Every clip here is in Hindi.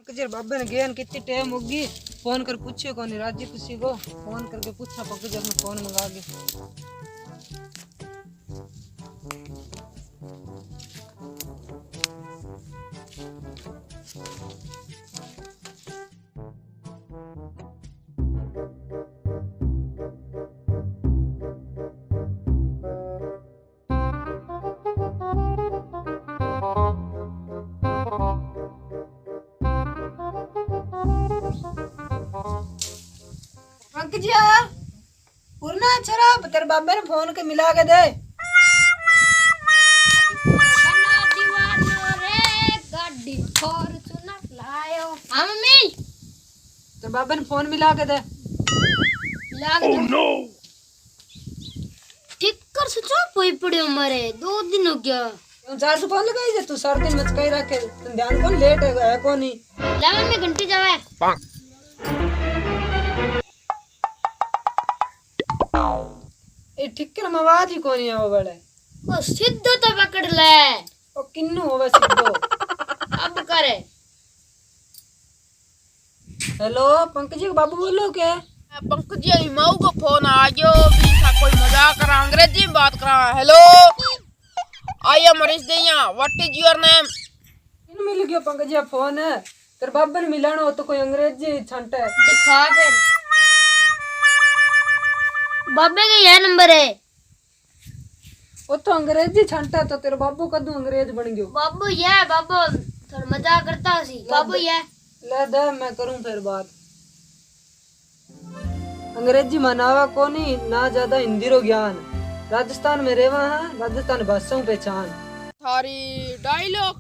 पंकजर बाबे ने गेन कितनी टाइम होगी। फोन कर पूछियो कौन राजी किसी को फोन करके पूछा पंकजर ने फोन मंगा के। पंकजिया पूर्णा छरा तेरे बाबे ने फोन के मिला के दे। तेरे बाबे ने फोन मिला के दे। ठीक कर सोचो कोई पड़े मरे 2 दिन हो गया। 400 फोन लगाई जे तू सारा दिन मचकाई रखे तुम ध्यान कौन लेट है कौन नहीं ले में घंटी जावे ए ठिक्कर में आवाज ही कोनी आवे बड़े ओ सीधो तो पकड़ ले ओ किन्नु होवे सीधो अब करे। हेलो पंकज जी बाबू बोलो के पंकज जी मऊ को फोन आ गयो भी सा कोई मजाक करा अंग्रेजी में बात करा। हेलो आई एम मरीज दैया व्हाट इज योर नेम। इन मिल गयो पंकज जी फोन है तेरे बाबा ने मिलाना हो तो कोई अंग्रेजी छंट है दिखा फिर बाबे का यह नंबर है। वो तो अंग्रेजी छंटा तो तेरे बाबू कदू अंग्रेज बन गयो। बाबू ये बाबू थोड़ा मजाक करता सी बाबू ये ले दे मैं करूं फिर बात। अंग्रेजी मनावा कोनी ना ज्यादा हिंदी रो ज्ञान राजस्थान में रेवा है राजस्थान भाषाओं पहचान थारी डायलॉग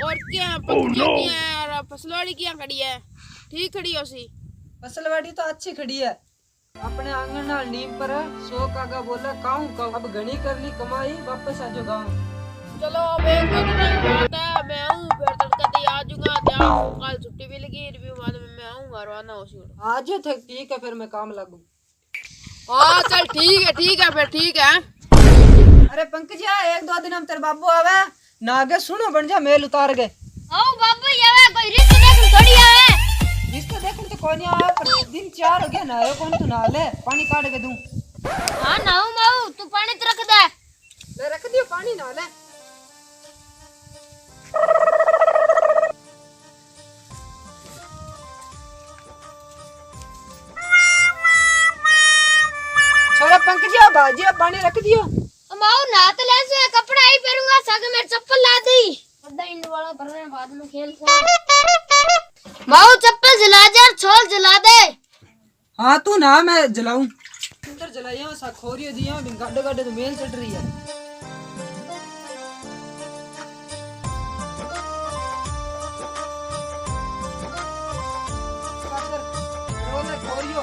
और क्या पंकज जी है फसलवाड़ी क्या खड़ी है ठीक खड़ी हो सी फसलवाड़ी तो अच्छी खड़ी है अपने आंगन नाल नीम पर है 100 काका बोला काऊ का अब घनी कर ली कमाई वापस आ जाओ गाँव। चलो अब एक दो दिन की बात है मैं आऊँ फिर तड़के आ जाऊंगा कल छुट्टी भी लगी रिव्यू बाद में मैं आऊंगा रवाना हो सी आज थे ठीक है फिर मैं काम लगू। हाँ चल ठीक है फिर ठीक है। अरे पंकज एक दो दिन हम तेरे बाबू आवे ना आगे सुनो बन जा मेल उतार गए। ओ बाबू ये कोई रिश्ता देखन थोड़ी आवे रिश्ता देखन तो कोनी आवे पर दिन 4 हो गया ना आयो कौन तू ना ले पानी काट के दूं। हां नाऊ माऊ तू पानी तो रख दे ले रख दियो पानी ना ले। छोरा पंकज बाजी पानी रख दियो। माऊ नात ले से कपड़ा ही पहनूंगा सग मेरे चप्पल ला दी बड़ा इंड वाला कर रहे हैं बाद में खेल से। माऊ चप्पल जला दे और छोल जला दे। हाँ तू ना मैं जलाऊं अंदर जलाइया सा खोरियो दिया गाडे गाडे तो मेल चढ़ रही है। खोरियो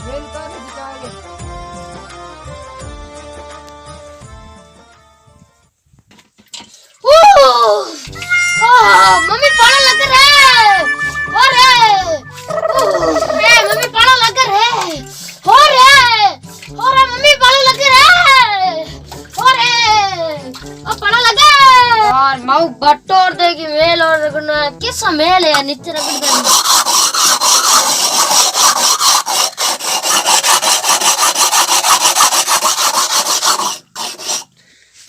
मेल का दिखाएंगे। मम्मी पाला लग रहा है मम्मी पाला लग रहा है मम्मी पाला लग रहा है पाला लगा यार माऊ बटोर देगी मेल और रगड़ना कैसा मेल है नीचे रगड़ देना।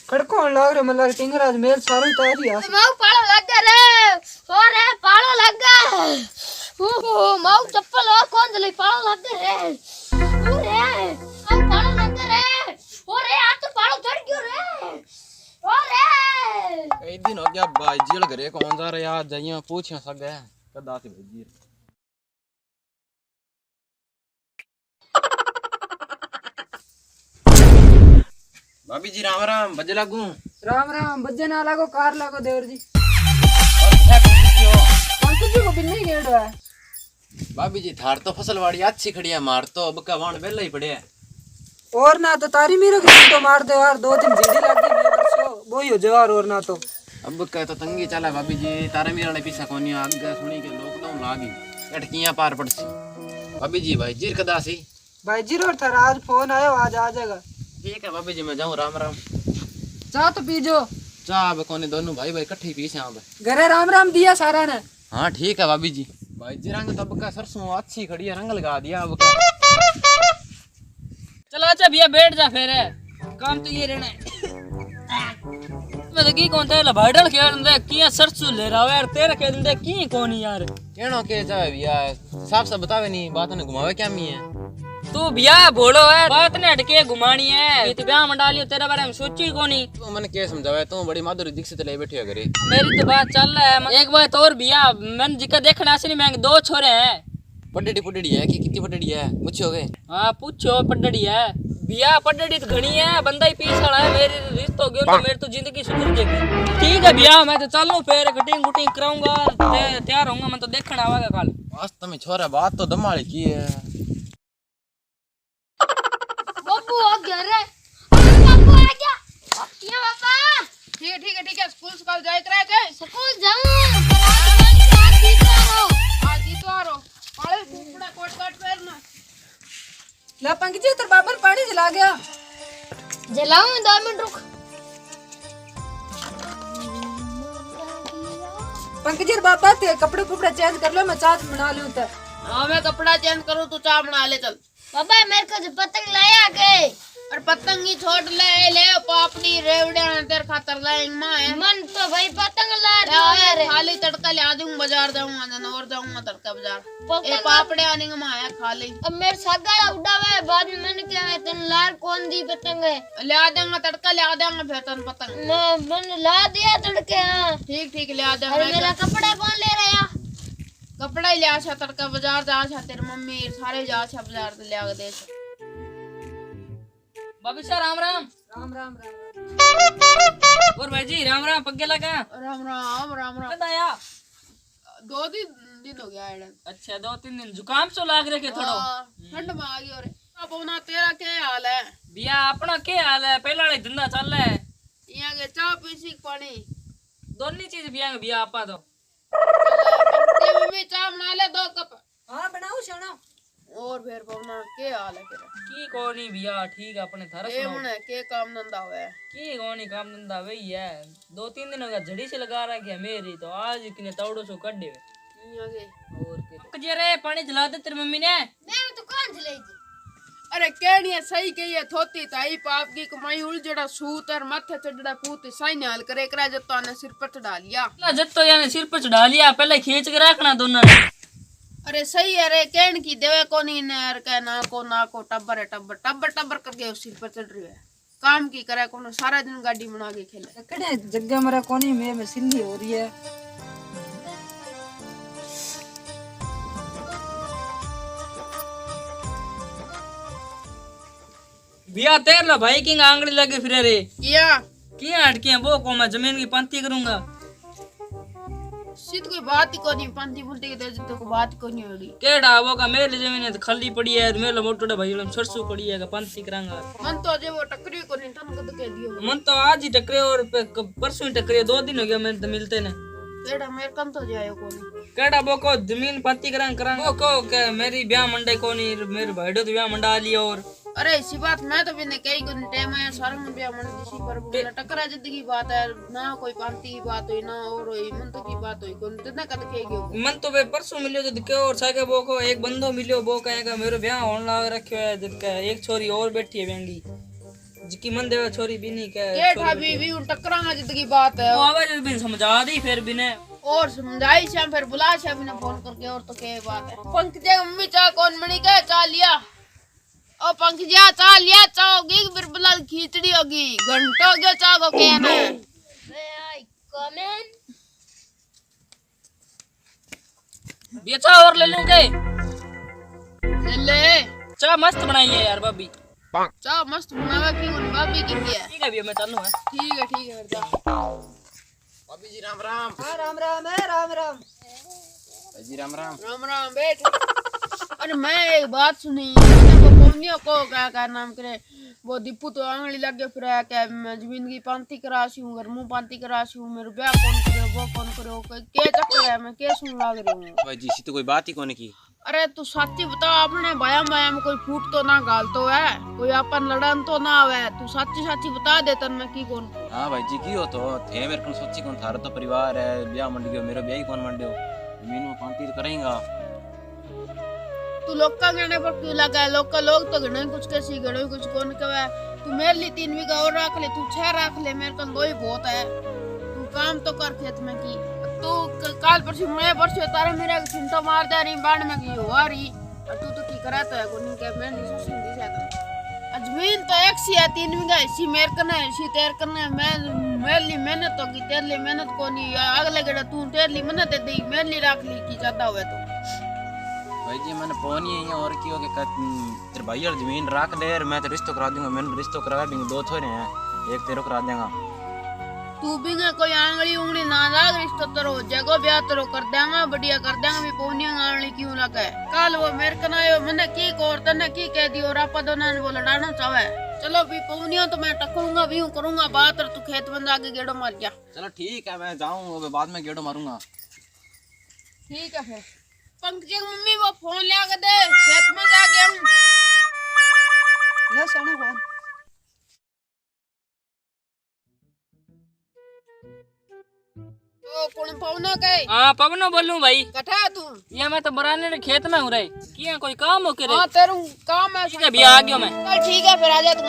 खड़को लाग रे मतलब टिंगराज मेल सारा तैयारी है। माऊ पालो लगा रे पालो लगा माऊ चप्पल और कौन जले पालो लगा रे पालो लगा रे आज तो पालो चढ़ गयो रे कई दिन हो गया भाई घरे कौन जा रहा यार जाइए पूछ सके कदा से भेजी। भाभी जी राम राम बजे लागू। राम राम बजे ना लागो कार लागो देवर जी। पंकज जी को बिन्नी गेड़ है। भाभी जी थार तो फसलवाड़ी अच्छी खड़ी है मार तो अब का वाण वेला ही पड़े है और ना तो तारी मेरे को तो मार दे यार 2 दिन जीडी लग गई मेरे वो ही हो जवार और ना तो अब का तो तंगी चला भाभी जी तारे मेरा पीछा कोनी आगे सुनी के लॉकडाउन लागी अटकियां पार पड़सी। भाभी जी भाई जीर कदा सी भाई जी रोड था आज फोन आयो आज आ जाएगा। ठीक है भाभी जी मैं जाऊं राम राम। चाह तो पीजो चाह अब कोने दोनों भाई भाई इकट्ठे पी से घरे राम राम दिया सारा ने। हाँ ठीक है भाभी जी। भाई जी रंग तब का सरसों अच्छी खड़ी है, रंग लगा दिया अब का। चलो अच्छा भैया बैठ जा फिर, काम तो ये रहना है। मैं तो की कौन था भाईडल खेल दे किया सरसों ले रहा है यार, तेरे खेल दे की कौन यार। कहनो के जावे भैया, साफ साफ बतावे नहीं, बात ने घुमावे क्या मी है। तू भैया भोलो है, बात ने हटके घुमानी है। ये तो ब्याह मंडा लियो, तेरे बारे में सोची कोनी। तू मन के समझावे, तू बड़ी माधुरी दीक्षित ले बैठी है घरे। मेरी तो बात चल रहा है। एक बात और भैया, मैंने जिका देखना से नहीं, मैं 2 छोरे हैं। पड्डड़ी पुड्डड़ी है कि कितनी पड्डड़ी है पूछोगे? हाँ पूछो, पड्डड़ी है भैया। पड्डड़ी तो घनी है, बंदा ही पीछा है। मेरी रिश्तो गयो तो मेरी तो जिंदगी सुधर जाएगी। ठीक है भैया, मैं तो चलूं फिर, कटिंग कुटिंग कराऊंगा, तैयार होऊंगा। मैं तो देखने आवागा कल। वास्तव में छोरा बात तो धमाल की है। बाबू आ गया रे, बाबू आ गया। ये पापा ठीक है स्कूल स्कूल जाए करे के स्कूल जाऊं, आज दीवारो आज इतवारो काले कुपड़ा कोट काट फेरना। ला पंकज तेरे बाबा ने पानी जला गया। जलाऊं 2 मिनट रुक। पंकज बाबा ते कपड़े कुपड़े चेंज कर लो, मैं चाय बना लूं। तो हां मैं कपड़ा चेंज करूं, तू चाय बना ले चल। पापा मेरे को जो पतंग लाया के, और पतंग ही छोड़ ले पापड़ी रेवड़िया तेरे खातर लाएंगे मां है। मन तो भाई पतंग ला दो यार। खाली तड़का ले दूंगा, बाजार जाऊंगा ना और जाऊंगा तड़का बाजार। पतंग ए पापड़े आने का मां है खाली। अब मेरे सगाड़ा उड़ावा है, बाद में मैंने क्या है तन लार कौन दी पतंग है। ले देंगे तड़का, ले देंगे फिर तन पतंग। मैंने ला दिया तड़के। हाँ ठीक ले आ अरे मेरा देंगे। कपड़ा कौन ले रहा? कपड़ा ही ले आशा तड़का बाजार जा आशा, तेरी मम्मी सारे जा आशा बाजार से ले आ दे। बाबी सर राम राम। राम राम राम। और भाई जी राम राम, पग्गे लगा। राम राम राम राम। कब आया? 2 दिन हो गया आए। अच्छा 2-3 दिन जुकाम सो लाग रहे के थोड़ो। ठंड में आ गई। और अब उना तेरा क्या हाल है? भैया अपना क्या हाल है? पहला वाला धंधा चल रहा है। यहाँ के चाय पीसी पानी दोनों चीज पियांगे भैया आपा तो। मम्मी चाय बना ले 2 कप। हाँ बनाओ सोना। और फिर पवना के हाल है तेरा? की कोनी भैया, ठीक है अपने थारा ए सुनाओ। मुने के काम धंधा हुआ है? की कोनी काम धंधा वही है। 2-3 दिन हो गया झड़ी से लगा रखी है मेरी तो, आज किने तवड़ो सो कट देवे। यहाँ के और के रे पानी जला दे तेरी मम्मी ने। मैं तो कौन जलेगी? अरे कहनी है सही कही है, थोती ताई पाप की कमाई उलझड़ा सूत और माथे चढ़ड़ा पूत सही ने हाल करे करा जत्तो ने सिर पर चढ़ा लिया। जत्तो याने सिर पर चढ़ा लिया, पहले खींच के रखना दोनों ने। अरे सही है रे, कहन की देवे कोनी ने यार कह ना को टब्बर है टब्बर करके उस सिर पर चढ़ रही है। काम की करे कोनो सारा दिन गाड़ी बना के खेले। कड़े जग्गा मरा कोनी में सिन्नी हो रही है। भैया तेर ला भाई की आंगड़ी लगे फिर रे किया हटके वो को मैं जमीन की पंती करूंगा। सीध कोई बात ही कोनी, पंती पुंती के दे तो कोई बात कोनी होगी। केड़ा वो का मेरे जमीन है तो खाली पड़ी है, मेरे मोटोड़े भाई सरसों पड़ी है का पंती करांगा। मन तो जे वो टकरी कोनी तन कद कह दियो। मन तो आज ही टकरे और परसों ही टकरे, 2 दिन हो गया मैंने तो मिलते ने। केड़ा मेरे कम तो जायो कोनी। केड़ा वो को जमीन पंती करांगा वो को के मेरी ब्याह मंडे कोनी, मेरे भाईडो तो ब्याह मंडा लिया। और अरे इसी बात मैं तो भी ने कई कोनी टाइम है सारा में ब्याह मन दिसी पर बोला टकरा जिंदगी बात है ना, कोई पांती की बात हुई ना और हुई मन तो की बात हुई कोनी तने कद कह गयो। मन तो वे परसों मिलियो तो के और साके वो को एक बंदो मिलियो, वो कहेगा मेरे ब्याह होने लाग रखयो है। जब का एक छोरी और बैठी है बेंगी जिकी मन देवे छोरी भी नहीं के ये ठाबी भी उन टकरांगा जिंदगी बात है। वो आवाज भी समझा दी फिर भी ने और समझाई शाम फिर बुला शाम ने फोन करके। और तो क्या बात है? पंकज मम्मी चाह कौन मणि के चाह लिया? ओ पंकज चाह लिया, चाह होगी फिर बुला खींचड़ी होगी घंटों गयो चाह को कहना। वे आई कमेंट बेचा और ले लूं के ले चाय मस्त बनाई है यार भाभी। चाह मस्त बनावा की उन भाभी की है। ठीक है भैया मैं चलूं। है ठीक है फिर जा। भाभी जी राम राम। हां राम राम है राम राम। भाई जी राम राम। राम राम बैठ। अरे मैं एक बात सुनी, वो कोनियो को क्या नाम करे वो दीपू तो आंगली लगे फिर क्या मैं जमीन की पांती करासी हूँ, घर मुंह पांती करासी हूँ, मेरे ब्याह कौन करे वो कौन करे क्या चक्कर है? मैं क्या सुन लाग रही हूँ? भाई जी सी तो कोई बात ही कोनी की। अरे तू सच्ची बता, अपने भाया माया में कोई फूट तो ना गाल तो है, कोई अपन लड़न तो ना आवे? तू सच्ची बता दे तन मैं की कौन। हाँ भाई जी की हो तो थे मेरे को सोची कौन थारा तो परिवार है, ब्याह मंड गयो, मेरा ब्याह ही कौन मंड्यो। जमीन में पांती तो करेगा। तू लोग का कहने पर क्यों लगा है? लोग तो घने कुछ कैसी घने कुछ कौन कहे। तू मेरे लिए 3 बीघा और रख ले, तू 6 रख ले, मेरे को 2 ही बहुत है। तू काम तो कर खेत में की। तू काल परसों मैं परसों तारा मेरा चिंता मार दे रही बाण में की हुआ रही, और तू तो की करा तो है कोनी के मैं नहीं सोच दी जाता। जमीन तो एक सी है 3 बीघा, इसी मेरे कने इसी तेरे कने। मैं मेरे लिए मेहनत तो की, तेरे लिए मेहनत कोनी। अगले गड़ा तू तेरे लिए मेहनत दे दी, मेरे लिए रख ली की ज्यादा हुए तो। भाई जी मैंने फोन ही है और क्यों के तेरे भाई और जमीन रख ले और मैं तो रिश्तो करा दूंगा। मैंने रिश्तो करवा भी 2 छोरे हैं, एक तेरे करा देगा। तू भी ना कोई आंगली उंगली ना लाग, रिश्ता तेरो जगह ब्याह तेरो कर देंगा, बढ़िया कर देंगा। भी पौनी आंगली क्यों लगे? कल वो मेरे कना आयो, मैंने की कोर तने की कह दी और आपा दोनों ने वो लड़ाना चाहे। चलो भी पौनियों तो मैं टकरूंगा भी करूंगा बात, और तू खेत में जाके गेड़ो मार जा। चलो ठीक है मैं जाऊँ, बाद में गेड़ो मारूंगा। ठीक है फिर। पंकज मम्मी वो फोन ले आके दे, खेत में जा गया हूँ। ले सोना फोन। ओ कौन पवना के? हाँ पवनो बोलूं भाई। कठा तू? ये मैं तो बराने रे खेत में हूँ रे। किया कोई काम हो के रे? हाँ तेरू काम है। ठीक है भैया आ गया मैं। चल ठीक है फिर आ जा तू।